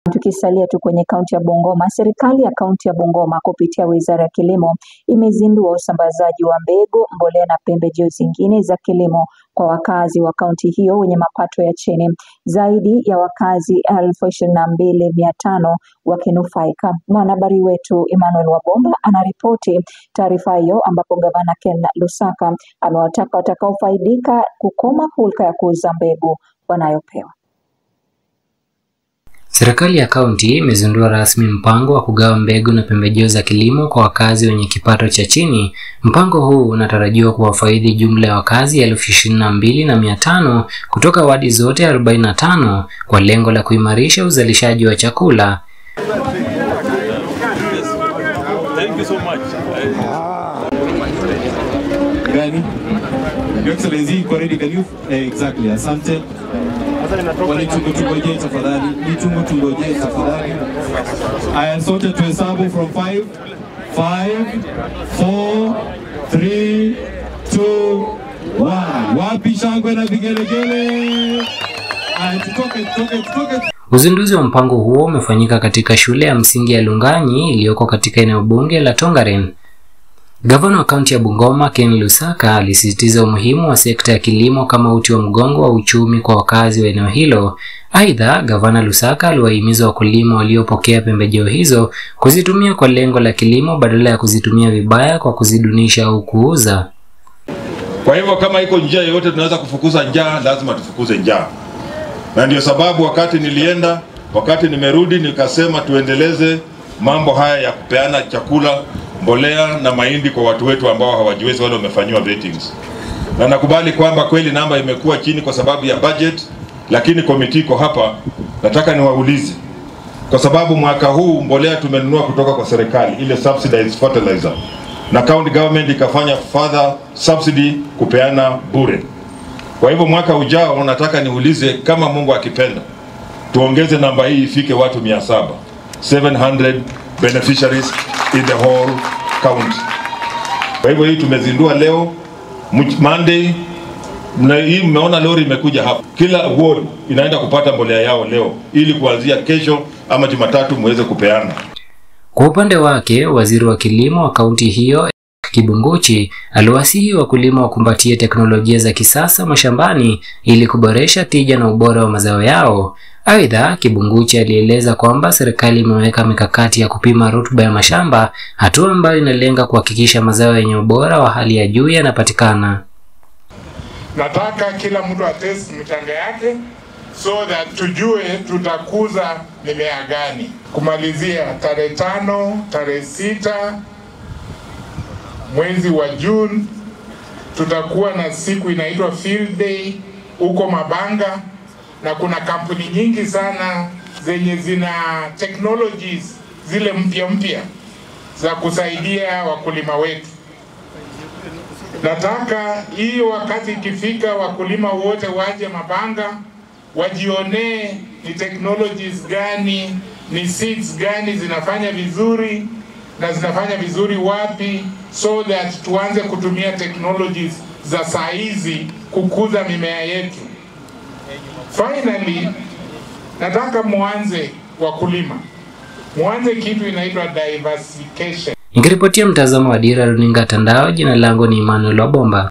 Tukisalia tu kwenye kaunti ya Bungoma, serikali ya kaunti ya Bungoma kupitia Wizara ya Kilimo imezindua usambazaji wa mbegu, mbolea na pembejeo zingine za kilimo kwa wakazi wa kaunti hiyo wenye mapato ya chini. Zaidi ya wakazi 22,500 wakinufaika. Mwanahabari wetu Emmanuel Wabomba anaripoti taarifa hiyo, ambapo Gavana Ken Lusaka amewataka watakaofaidika kukoma hulka ya kuuza mbegu wanayopewa. Serikali ya kaunti imezindua rasmi mpango wa kugawa mbegu na pembejeo za kilimo kwa wakazi wenye kipato cha chini. Mpango huu unatarajiwa kuwafaidi jumla ya wakazi 22,500 kutoka wadi zote 45 kwa lengo la kuimarisha uzalishaji wa chakula. Thank you so much. Your Excellency, exactly. Asante. Tungojee tafadhali. Aya, sote tuhesabu from 5, 4, 3, 2, 1. Wapi shangwe na vigelegele? Aya, tutoke. Uzinduzi wa mpango huo umefanyika katika shule ya msingi ya Lunganyi iliyoko katika eneo bunge la Tongaren. Gavana wa kaunti ya Bungoma Ken Lusaka alisisitiza umuhimu wa sekta ya kilimo kama uti wa mgongo wa uchumi kwa wakazi wa eneo hilo. Aidha, Gavana Lusaka aliwahimiza wakulima waliopokea pembejeo hizo kuzitumia kwa lengo la kilimo badala ya kuzitumia vibaya kwa kuzidunisha au kuuza. Kwa hivyo kama iko njia yoyote tunaweza kufukuza njaa, lazima tufukuze njaa. Na ndio sababu wakati nimerudi nikasema tuendeleze mambo haya ya kupeana chakula, mbolea na mahindi kwa watu wetu ambao hawajiwezi, wale wamefanywa vetings. Na nakubali kwamba kweli namba imekuwa chini kwa sababu ya budget, lakini komiti iko hapa. Nataka niwaulize, kwa sababu mwaka huu mbolea tumenunua kutoka kwa serikali, ile subsidized fertilizer, na county government ikafanya further subsidy kupeana bure. Kwa hivyo mwaka ujao nataka niulize, kama Mungu akipenda, tuongeze namba hii ifike watu 700 beneficiaries in the whole county. Kwa hivyo hii tumezindua leo Monday, na hii mmeona lori imekuja hapa. Kila ward inaenda kupata mbolea yao leo ili kuanzia kesho ama Jumatatu muweze kupeana. Kwa upande wake, waziri wa kilimo wa kaunti hiyo Kibunguchi aliwasihi wakulima wakumbatie teknolojia za kisasa mashambani ili kuboresha tija na ubora wa mazao yao. Aidha, Kibunguchi alieleza kwamba serikali imeweka mikakati ya kupima rutuba ya mashamba, hatua ambayo inalenga kuhakikisha mazao yenye ubora wa hali ya juu yanapatikana. Nataka kila mtu atest mchanga yake so that tujue tutakuza mimea gani. Kumalizia tarehe 5, tarehe 6 mwezi wa June tutakuwa na siku inaitwa Field Day huko Mabanga, na kuna kampuni nyingi sana zenye zina technologies zile mpya za kusaidia wakulima wetu. Nataka hiyo wakati ikifika, wakulima wote waje Mabanga wajionee ni technologies gani, ni seeds gani zinafanya vizuri na zinafanya vizuri wapi, so that tuanze kutumia technologies za saa hizi kukuza mimea yetu. Finally, nataka muanze wakulima, muanze kitu inaitwa diversification. Nikiripotia mtazamo wa Dira Runinga Tandao, jina langu ni Emmanuel Wabomba.